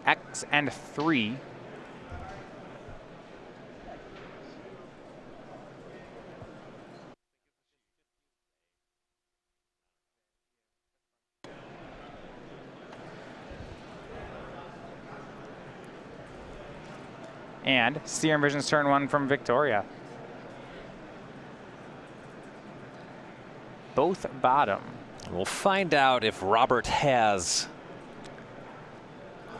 X and 3. And Serum Vision's turn 1 from Victoria. Both bottom. We'll find out if Robert has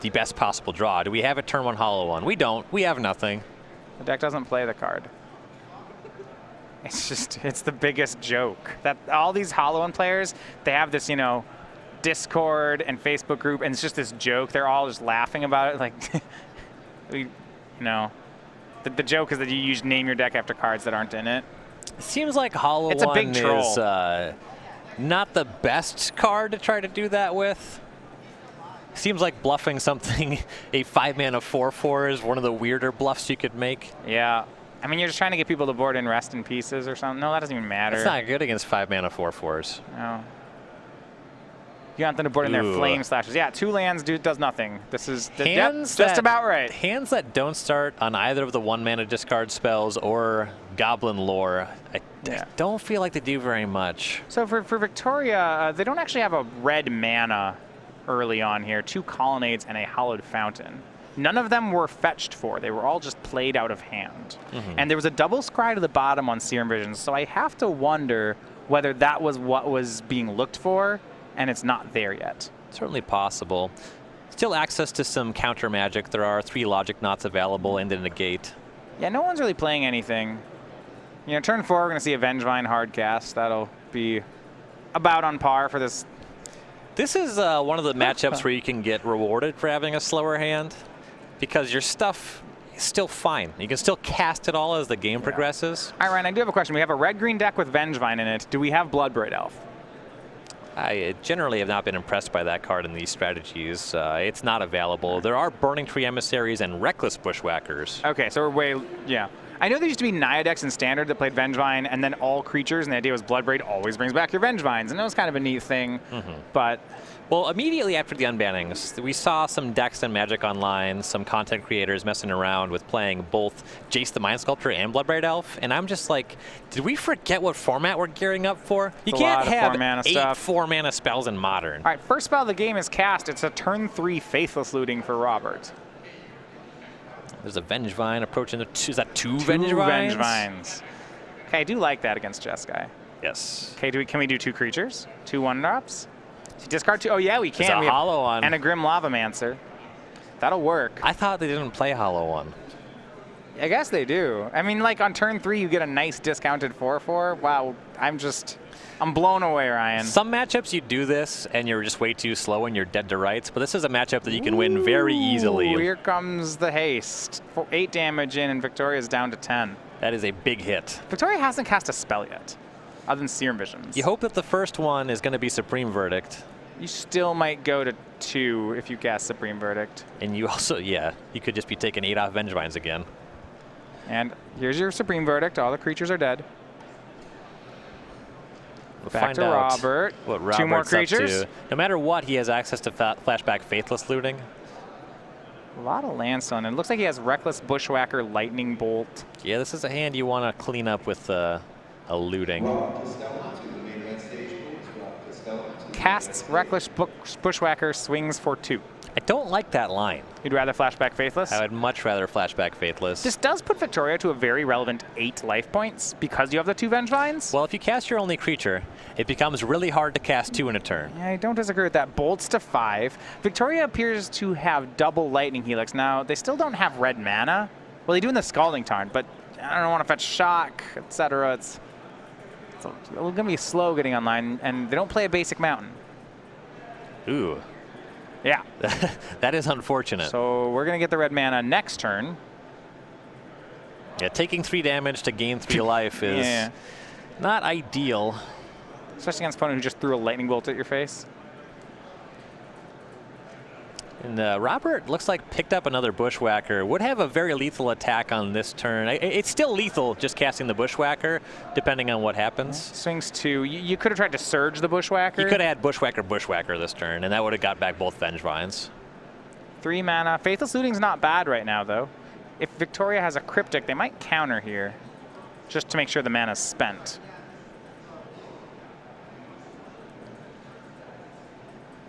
the best possible draw. Do we have a turn 1 hollow one? We don't. We have nothing. The deck doesn't play the card. It's just, it's the biggest joke. That all these hollow one players, they have this, you know, Discord and Facebook group, and it's just this joke. They're all just laughing about it. Like, you know, the joke is that you usually name your deck after cards that aren't in it. It seems like hollow it's one a big troll. Is not the best card to try to do that with. Seems like bluffing something, a 5-mana 4/4 is one of the weirder bluffs you could make. Yeah. I mean, you're just trying to get people to board in Rest in Pieces or something. No, that doesn't even matter. It's not good against 5-mana 4/4s. No. You want them to board in their Flame Slashers. Yeah, 2 lands does nothing. This is just about right. Hands that don't start on either of the 1-mana discard spells or Goblin Lore, I don't feel like they do very much. So for Victoria, they don't actually have a red mana early on here. 2 Colonnades and a Hallowed Fountain. None of them were fetched for. They were all just played out of hand. And there was a double scry to the bottom on Serum Vision, so I have to wonder whether that was what was being looked for, and it's not there yet. Certainly possible. Still access to some counter magic. There are 3 Logic Knots available and a Negate. Yeah, no one's really playing anything. You know, turn 4, we're going to see a Vengevine hardcast. That'll be about on par for this. This is one of the matchups where you can get rewarded for having a slower hand, because your stuff is still fine. You can still cast it all as the game progresses. All right, Ryan, I do have a question. We have a red-green deck with Vengevine in it. Do we have Bloodbraid Elf? I generally have not been impressed by that card in these strategies. It's not available. There are Burning Tree Emissaries and Reckless Bushwhackers. Okay, so we're I know there used to be Naya decks in Standard that played Vengevine, and then all creatures, and the idea was Bloodbraid always brings back your Vengevines, and that was kind of a neat thing, but... Well, immediately after the unbannings, we saw some decks in Magic Online, some content creators messing around with playing both Jace the Mind Sculptor and Bloodbraid Elf, and I'm just like, did we forget what format we're gearing up for? You can't have 8 4-mana spells in Modern. All right, first spell of the game is cast. It's a turn 3 Faithless Looting for Robert. There's a Vengevine approaching the is that 2 Vengevines? Vengevines? Okay, I do like that against Jeskai. Yes. Okay, can we do 2 creatures? 2 1-drops? Discard 2. Oh yeah, we can. There's we a hollow one. And a Grim Lavamancer. That'll work. I thought they didn't play hollow one. I guess they do. I mean, like on turn 3, you get a nice discounted 4/4. Wow, I'm blown away, Ryan. Some matchups you do this and you're just way too slow and you're dead to rights, but this is a matchup that you can win very easily. Here comes the haste. 8 damage in, and Victoria's down to 10. That is a big hit. Victoria hasn't cast a spell yet, other than Serum Visions. You hope that the first one is going to be Supreme Verdict. You still might go to 2 if you cast Supreme Verdict. And you also, you could just be taking 8 off Vengevines again. And here's your Supreme Verdict. All the creatures are dead. We'll Back find to out Robert. what Robert's 2 more up creatures. to. No matter what, he has access to flashback Faithless Looting. A lot of Landstone. It looks like he has Reckless Bushwhacker, Lightning Bolt. Yeah, this is a hand you want to clean up with a looting. Casts Reckless Bushwhacker, swings for 2. I don't like that line. You'd rather Flashback Faithless? I would much rather Flashback Faithless. This does put Victoria to a very relevant 8 life points because you have the 2 Vengevines. Well, if you cast your only creature, it becomes really hard to cast 2 in a turn. Yeah, I don't disagree with that. Bolts to 5. Victoria appears to have double Lightning Helix. Now, they still don't have red mana. Well, they do in the Scalding Tarn, but I don't want to fetch Shock, etc. It's going to be slow getting online, and they don't play a basic mountain. Ooh. Yeah. That is unfortunate. So we're going to get the red mana next turn. Yeah, taking 3 damage to gain 3 life is not ideal. Especially against an opponent who just threw a lightning bolt at your face. And Robert looks like picked up another Bushwhacker. Would have a very lethal attack on this turn. It's still lethal just casting the Bushwhacker, depending on what happens. Swings 2. You could have tried to surge the Bushwhacker. You could have had Bushwhacker this turn, and that would have got back both Vengevines. 3 mana. Faithless Looting's not bad right now, though. If Victoria has a Cryptic, they might counter here, just to make sure the mana's spent.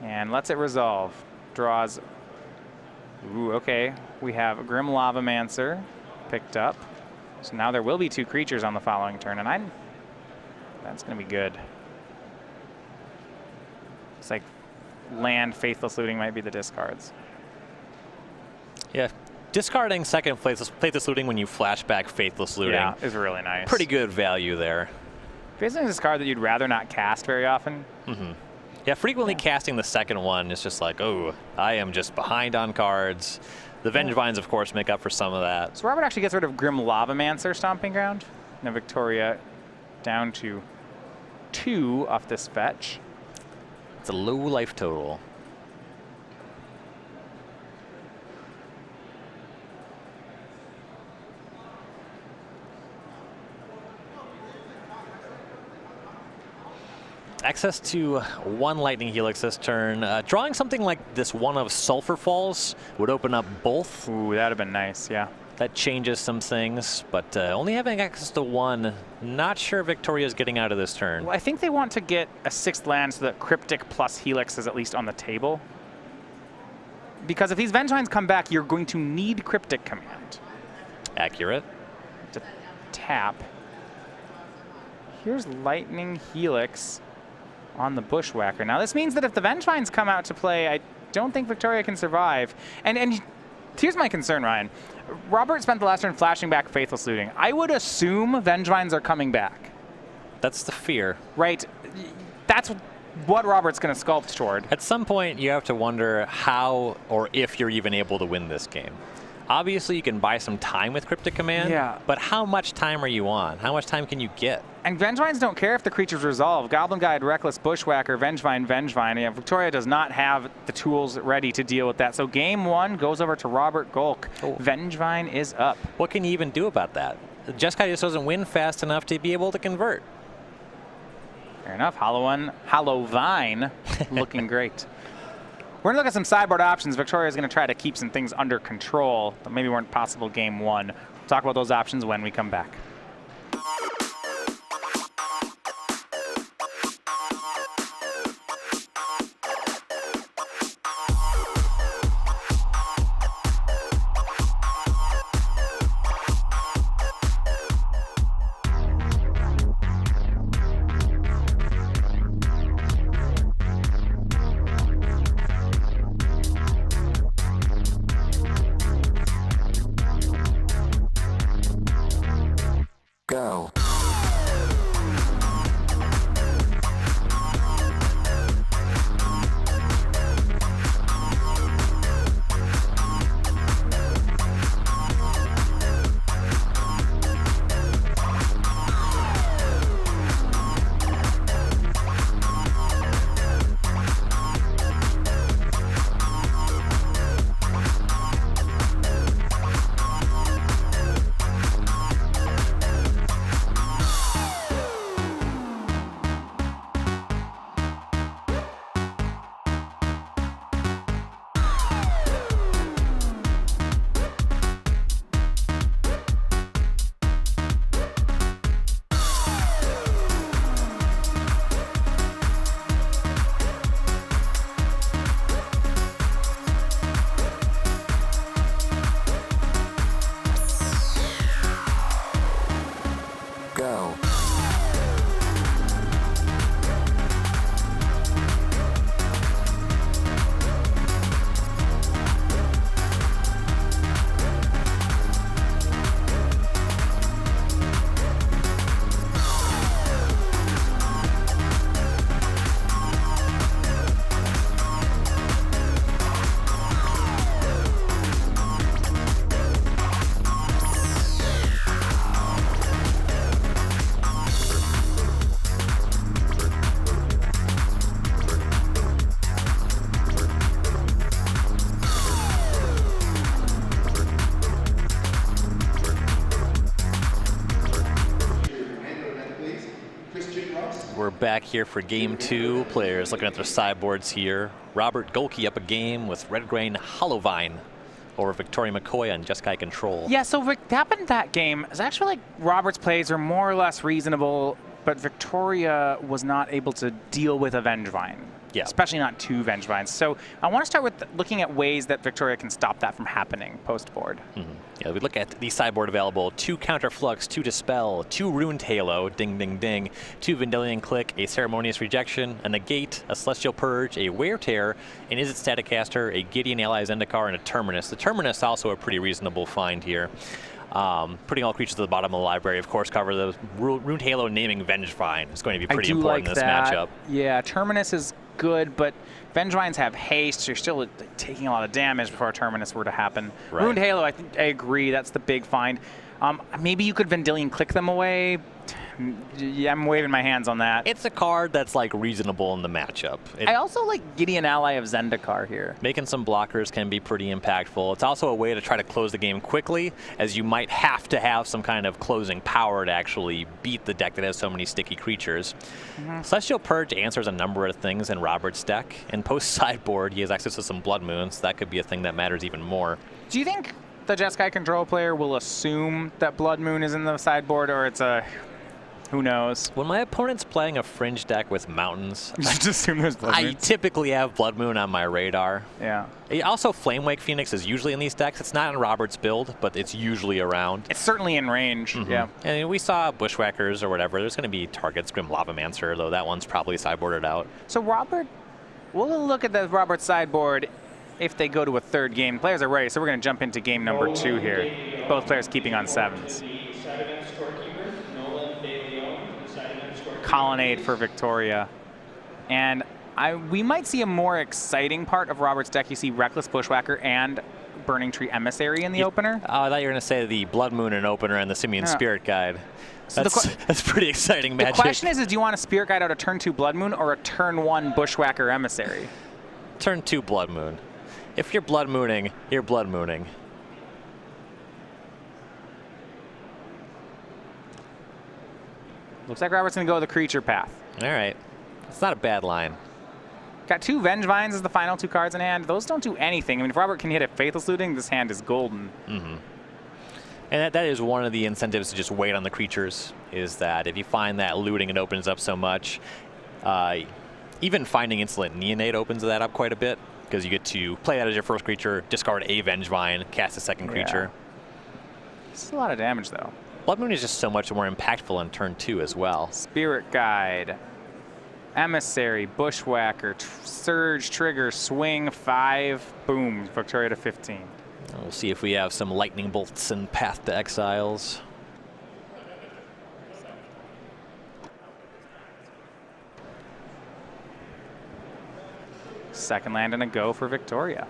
And lets it resolve. Draws. Ooh, okay. We have a Grim Lavamancer picked up. So now there will be 2 creatures on the following turn, and that's going to be good. It's like land, Faithless Looting might be the discards. Yeah, discarding second Faithless Looting when you flashback Faithless Looting. Yeah, is really nice. Pretty good value there. Faithless Looting is a card that you'd rather not cast very often. Yeah, frequently casting the second one is just like, oh, I am just behind on cards. The Vengevines, of course, make up for some of that. So Robert actually gets rid of Grim Lavamancer Stomping Ground. Now Victoria down to 2 off this fetch. It's a low life total. Access to 1 Lightning Helix this turn. Drawing something like this one of Sulphur Falls would open up both. Ooh, that would have been nice, yeah. That changes some things, but only having access to 1, not sure Victoria's getting out of this turn. Well, I think they want to get a 6th land so that Cryptic plus Helix is at least on the table. Because if these Vengevines come back, you're going to need Cryptic Command. Accurate. To tap. Here's Lightning Helix on the Bushwhacker. Now this means that if the Vengevines come out to play, I don't think Victoria can survive. And here's my concern, Ryan. Robert spent the last turn flashing back Faithless Looting. I would assume Vengevines are coming back. That's the fear. Right. That's what Robert's going to sculpt toward. At some point, you have to wonder how or if you're even able to win this game. Obviously, you can buy some time with Cryptic Command, but how much time are you on? How much time can you get? And Vengevines don't care if the creatures resolve. Goblin Guide, Reckless, Bushwhacker, Vengevine, Vengevine. Yeah, Victoria does not have the tools ready to deal with that. So game 1 goes over to Robert Gohlke. Vengevine is up. What can you even do about that? Jeskai just doesn't win fast enough to be able to convert. Fair enough. Hollow Vine looking great. We're going to look at some sideboard options. Victoria's going to try to keep some things under control that maybe weren't possible game 1. We'll talk about those options when we come back. back here for game 2. Players looking at their sideboards here. Robert Gohlke up a game with Red Grain Hollowvine over Victoria McCoy on Jeskai Control. Yeah, so what happened in that game is actually like Robert's plays are more or less reasonable, but Victoria was not able to deal with a Vengevine. Yeah. Especially not 2 Vengevines. So I want to start with looking at ways that Victoria can stop that from happening post-board. Yeah, we look at the sideboard available. 2 Counterflux, 2 Dispel, 2 Runed Halo, ding ding ding, 2 Vendilion Click, a Ceremonious Rejection, a Negate, a Celestial Purge, a Wear Tear, an Izzet Staticaster, a Gideon Ally Zendikar, and a Terminus. The Terminus also a pretty reasonable find here. Putting all creatures at the bottom of the library, of course, cover the Runed Halo naming Vengevine. It's going to be pretty important in this matchup. Yeah, Terminus is good, but Vengevines have haste, so you're still taking a lot of damage before a Terminus were to happen. Right. Runed Halo, I agree, that's the big find. Maybe you could Vendilion Click them away. Yeah, I'm waving my hands on that. It's a card that's like reasonable in the matchup. I also like Gideon Ally of Zendikar here. Making some blockers can be pretty impactful. It's also a way to try to close the game quickly, as you might have to have some kind of closing power to actually beat the deck that has so many sticky creatures. Celestial Purge answers a number of things in Robert's deck, and post-sideboard he has access to some Blood Moons. That could be a thing that matters even more. Do you think the Jeskai Control player will assume that Blood Moon is in the sideboard, or it's a... who knows? When my opponent's playing a Fringe deck with mountains, just assume there's Blood Moon. I typically have Blood Moon on my radar. Yeah. Also, Flamewake Phoenix is usually in these decks. It's not in Robert's build, but it's usually around. It's certainly in range, yeah. And we saw Bushwhackers or whatever. There's going to be targets, Grim Lavamancer, though that one's probably sideboarded out. So Robert, we'll look at the Robert sideboard if they go to a 3rd game. Players are ready, so we're going to jump into game number 2 here. Both players keeping on 7s. Colonnade for Victoria. And we might see a more exciting part of Robert's deck. You see Reckless Bushwhacker and Burning Tree Emissary in the opener. Oh, I thought you were going to say the Blood Moon in opener and the Simian Spirit Guide. So that's pretty exciting magic. The question is do you want a Spirit Guide out of turn 2 Blood Moon or a turn 1 Bushwhacker Emissary? Turn 2 Blood Moon. If you're Blood Mooning, you're Blood Mooning. Looks like Robert's going to go the creature path. All right. It's not a bad line. Got 2 Vengevines as the final 2 cards in hand. Those don't do anything. I mean, if Robert can hit a Faithless Looting, this hand is golden. And that is one of the incentives to just wait on the creatures, is that if you find that looting, it opens up so much. Even finding Insolent Neonate opens that up quite a bit, because you get to play that as your first creature, discard a Vengevine, cast a second creature. It's a lot of damage, though. Blood Moon is just so much more impactful on turn 2 as well. Spirit Guide, Emissary, Bushwhacker, Surge, Trigger, Swing, 5, boom, Victoria to 15. We'll see if we have some Lightning Bolts and Path to Exiles. Second land and a go for Victoria.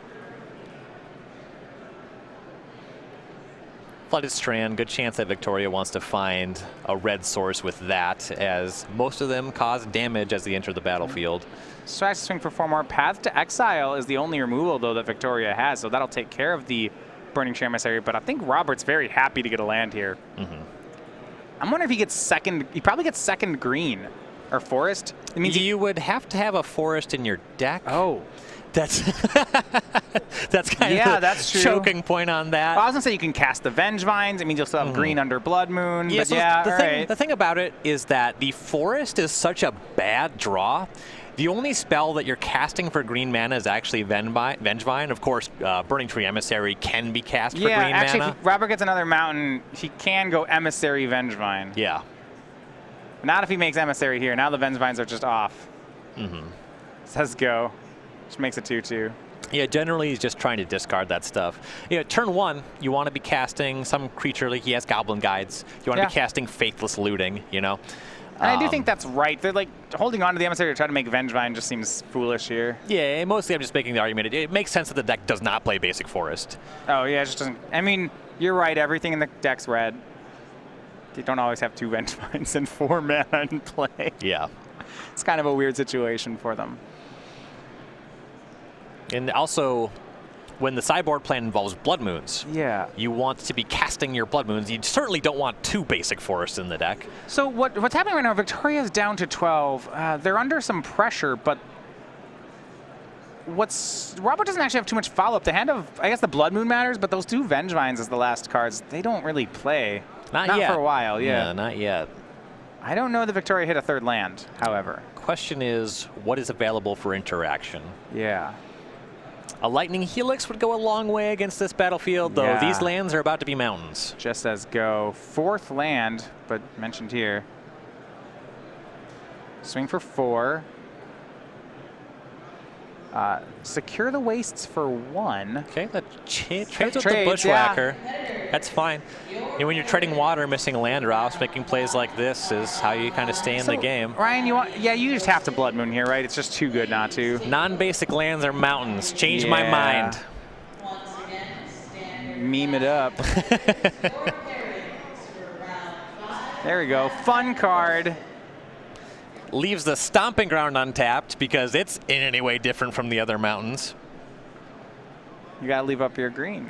Flooded Strand, good chance that Victoria wants to find a red source with that, as most of them cause damage as they enter the battlefield. Strategy swing for 4 more. Path to Exile is the only removal, though, that Victoria has, so that'll take care of the Burning Tree Emissary, but I think Robert's very happy to get a land here. I'm wondering if he gets second, he probably gets second green, or forest. It means you would have to have a forest in your deck. Oh. That's that's kind of the choking point on that. Well, I was gonna say you can cast the Vengevines. It means you'll still have green under Blood Moon. Yeah, but so yeah, the thing about it is that the forest is such a bad draw. The only spell that you're casting for green mana is actually Vengevine. Of course, Burning Tree Emissary can be cast for green mana. Yeah, actually, if Robert gets another mountain, he can go Emissary Vengevine. Yeah. Not if he makes Emissary here. Now the Vengevines are just off. Says go. Which makes it 2/2. Yeah, generally he's just trying to discard that stuff. You know, turn 1, you want to be casting some creature, like he has Goblin Guides. You want to be casting Faithless Looting, you know. And I do think that's right. They're like holding on to the Emissary to try to make Vengevine just seems foolish here. Yeah, mostly I'm just making the argument. It makes sense that the deck does not play basic forest. Oh yeah, it just doesn't. I mean, you're right. Everything in the deck's red. You don't always have 2 Vengevines and 4 mana in play. Yeah. It's kind of a weird situation for them. And also, when the sideboard plan involves Blood Moons. Yeah. You want to be casting your Blood Moons. You certainly don't want 2 basic forests in the deck. So what's happening right now, Victoria's down to 12. They're under some pressure, but Robert doesn't actually have too much follow-up. The hand of, I guess the Blood Moon matters, but those 2 Vengevines as the last cards, they don't really play. Not yet. For a while, yeah. Yeah, not yet. I don't know that Victoria hit a 3rd land, however. Question is, what is available for interaction? Yeah. A Lightning Helix would go a long way against this battlefield, though. Yeah. These lands are about to be mountains. Just as go. 4th land, but mentioned here. Swing for 4. Secure the Wastes for 1. Okay, that trades with the Trades, Bushwhacker. That's fine. And when you're trading water, missing land drops, making plays like this is how you kind of stay in the game. Ryan, you just have to Blood Moon here, right? It's just too good not to. Non-basic lands are mountains. Change my mind. Meme it up. There we go. Fun card. Leaves the Stomping Ground untapped because it's in any way different from the other mountains. You gotta leave up your green.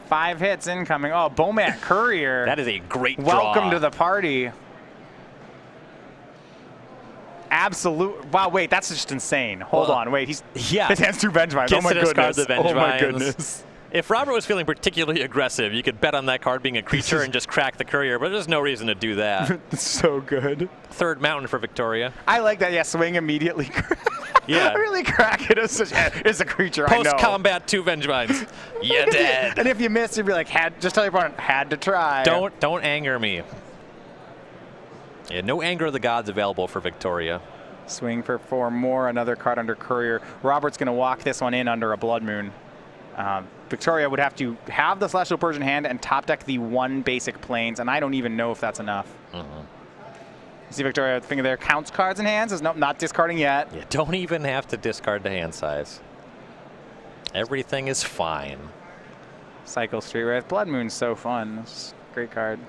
5 hits incoming. Oh, Bomat Courier. That is a great draw. Welcome to the party. Absolute. Wow, wait, that's just insane. Hold on, wait. His hand's 2 Vengevines. Oh my goodness. Oh my goodness. If Robert was feeling particularly aggressive, you could bet on that card being a creature and just crack the Courier, but there's no reason to do that. It's so good. 3rd mountain for Victoria. I like that. Yeah, swing immediately. Yeah. Really crack it as a creature. Post-combat 2 Vengevines. You're dead. And if you miss, you'd be like, just tell your opponent, had to try. Don't anger me. Yeah, no Anger of the Gods available for Victoria. Swing for 4 more. Another card under Courier. Robert's going to walk this one in under a Blood Moon. Victoria would have to have the Celestial Persian hand and top deck the 1 basic planes, and I don't even know if that's enough. See Victoria, finger there, counts cards in hands. Nope, not discarding yet. You don't even have to discard the hand size. Everything is fine. Cycle Street Wraith. Blood Moon's so fun. It's a great card.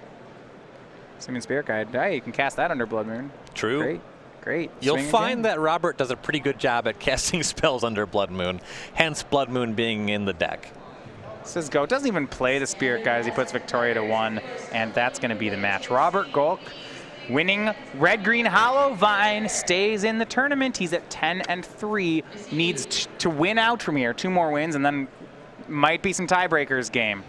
Summon Spirit Guide. Hey, you can cast that under Blood Moon. True. Great. You'll find that Robert does a pretty good job at casting spells under Blood Moon, hence Blood Moon being in the deck. Says go. Doesn't even play the Spirit Guide as he puts Victoria to 1, and that's going to be the match. Robert Gohlke winning Red-Green Hollow Vine, stays in the tournament. He's at 10-3. Needs to win out from here. 2 more wins, and then might be some tiebreakers game.